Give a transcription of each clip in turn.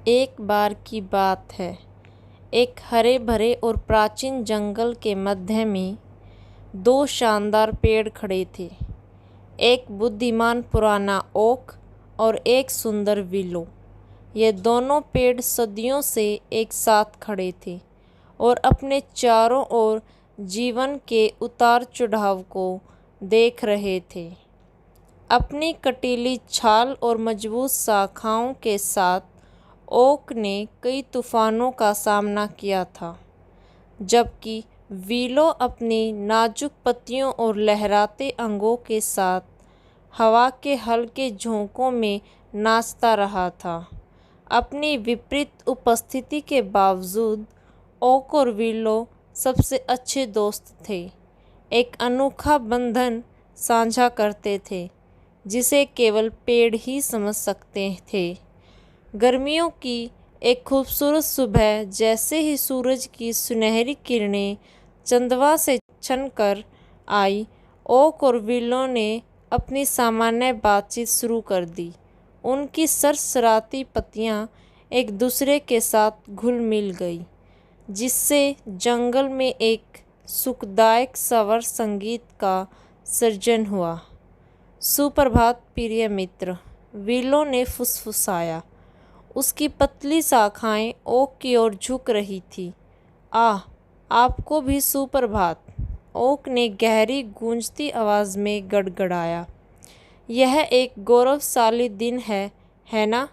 एक बार की बात है, एक हरे भरे और प्राचीन जंगल के मध्य में दो शानदार पेड़ खड़े थे। एक बुद्धिमान पुराना ओक और एक सुंदर विलो। ये दोनों पेड़ सदियों से एक साथ खड़े थे और अपने चारों ओर जीवन के उतार चढ़ाव को देख रहे थे। अपनी कटीली छाल और मजबूत शाखाओं के साथ ओक ने कई तूफानों का सामना किया था, जबकि विलो अपनी नाजुक पत्तियों और लहराते अंगों के साथ हवा के हल्के झोंकों में नाचता रहा था। अपनी विपरीत उपस्थिति के बावजूद ओक और विलो सबसे अच्छे दोस्त थे। एक अनोखा बंधन साझा करते थे जिसे केवल पेड़ ही समझ सकते थे। गर्मियों की एक खूबसूरत सुबह, जैसे ही सूरज की सुनहरी किरणें चंदवा से छनकर आई, ओक और विलो ने अपनी सामान्य बातचीत शुरू कर दी। उनकी सरसराती पत्तियां एक दूसरे के साथ घुल मिल गई, जिससे जंगल में एक सुखदायक स्वर संगीत का सृजन हुआ। सुप्रभात प्रिय मित्र, विलो ने फुसफुसाया। उसकी पतली शाखाएं ओक की ओर झुक रही थी। आह, आपको भी सुप्रभात, ओक ने गहरी गूंजती आवाज़ में गड़गड़ाया। यह एक गौरवशाली दिन है ना?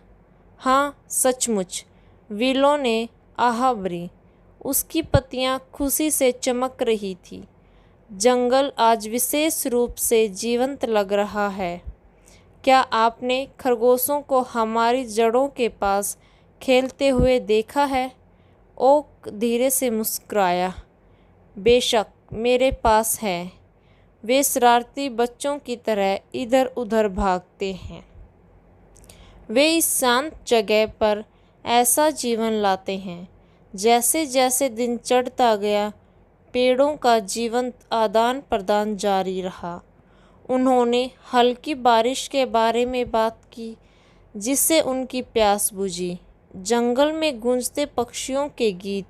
हाँ, सचमुच, विलो ने आह भरी। उसकी पत्तियां खुशी से चमक रही थी। जंगल आज विशेष रूप से जीवंत लग रहा है। क्या आपने खरगोशों को हमारी जड़ों के पास खेलते हुए देखा है? ओक धीरे से मुस्कुराया। बेशक, मेरे पास है। वे शरारती बच्चों की तरह इधर उधर भागते हैं। वे इस शांत जगह पर ऐसा जीवन लाते हैं जैसे जैसे दिन चढ़ता गया, पेड़ों का जीवंत आदान प्रदान जारी रहा। उन्होंने हल्की बारिश के बारे में बात की, जिससे उनकी प्यास बुझी। जंगल में गूंजते पक्षियों के गीत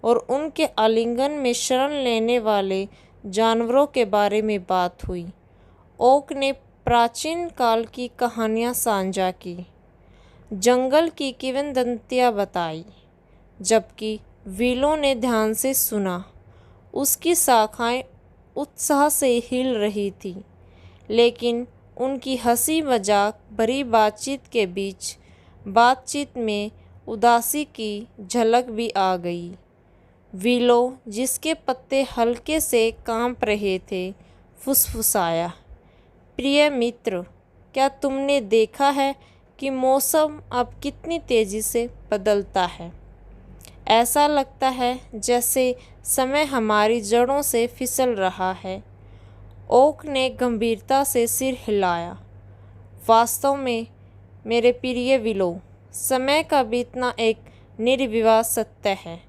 और उनके आलिंगन में शरण लेने वाले जानवरों के बारे में बात हुई। ओक ने प्राचीन काल की कहानियाँ साझा की, जंगल की किंवदंतियाँ बताई, जबकि विलो ने ध्यान से सुना। उसकी शाखाएं उत्साह से हिल रही थी, लेकिन उनकी हंसी मजाक भरी बातचीत के बीच बातचीत में उदासी की झलक भी आ गई। विलो, जिसके पत्ते हल्के से कांप रहे थे, फुसफुसाया। प्रिय मित्र, क्या तुमने देखा है कि मौसम अब कितनी तेज़ी से बदलता है? ऐसा लगता है जैसे समय हमारी जड़ों से फिसल रहा है। ओक ने गंभीरता से सिर हिलाया। वास्तव में मेरे प्रिय विलो, समय का बीतना एक निर्विवाद सत्य है।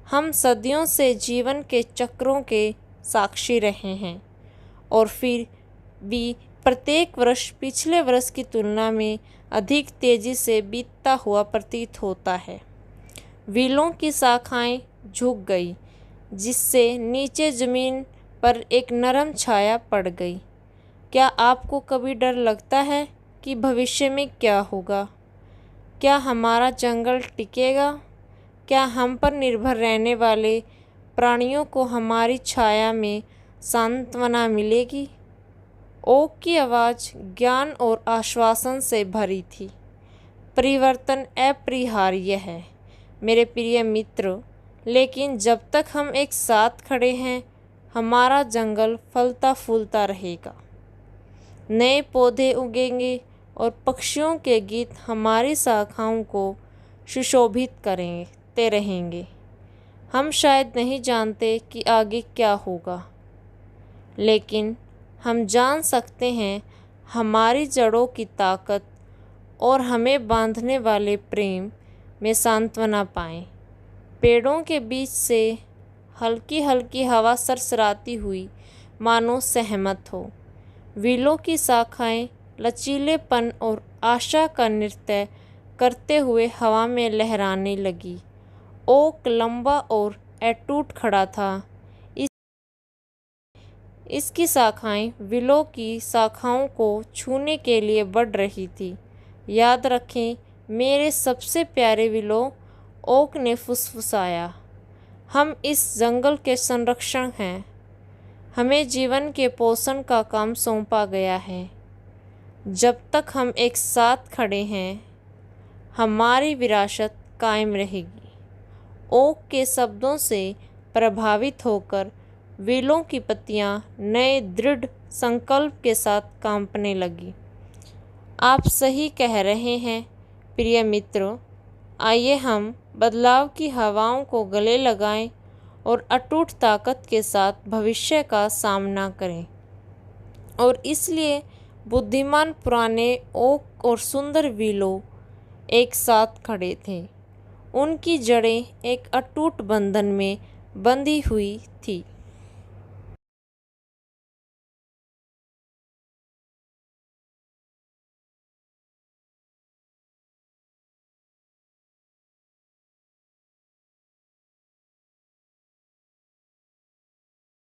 हम सदियों से जीवन के चक्रों के साक्षी रहे हैं, और फिर भी प्रत्येक वर्ष पिछले वर्ष की तुलना में अधिक तेज़ी से बीतता हुआ प्रतीत होता है। विलों की शाखाएं झुक गई, जिससे नीचे ज़मीन पर एक नरम छाया पड़ गई। क्या आपको कभी डर लगता है कि भविष्य में क्या होगा? क्या हमारा जंगल टिकेगा? क्या हम पर निर्भर रहने वाले प्राणियों को हमारी छाया में सांत्वना मिलेगी? ओक की आवाज़ ज्ञान और आश्वासन से भरी थी। परिवर्तन अपरिहार्य है मेरे प्रिय मित्र, लेकिन जब तक हम एक साथ खड़े हैं, हमारा जंगल फलता फूलता रहेगा। नए पौधे उगेंगे और पक्षियों के गीत हमारी शाखाओं को सुशोभित करते रहेंगे। हम शायद नहीं जानते कि आगे क्या होगा, लेकिन हम जान सकते हैं हमारी जड़ों की ताकत और हमें बांधने वाले प्रेम में सांत्वना पाएं। पेड़ों के बीच से हल्की हल्की हवा सरसराती हुई, मानो सहमत हो। विलो की शाखाएं लचीलेपन और आशा का नृत्य करते हुए हवा में लहराने लगी। ओक लंबा और अटूट खड़ा था। इसकी शाखाएं विलो की शाखाओं को छूने के लिए बढ़ रही थी। याद रखें मेरे सबसे प्यारे विलो, ओक ने फुसफुसाया, हम इस जंगल के संरक्षक हैं। हमें जीवन के पोषण का काम सौंपा गया है। जब तक हम एक साथ खड़े हैं, हमारी विरासत कायम रहेगी। ओक के शब्दों से प्रभावित होकर विलों की पत्तियां नए दृढ़ संकल्प के साथ कांपने लगी। आप सही कह रहे हैं प्रिय मित्रों, आइए हम बदलाव की हवाओं को गले लगाएं और अटूट ताकत के साथ भविष्य का सामना करें। और इसलिए बुद्धिमान पुराने ओक और सुंदर विलो एक साथ खड़े थे। उनकी जड़ें एक अटूट बंधन में बंधी हुई थी।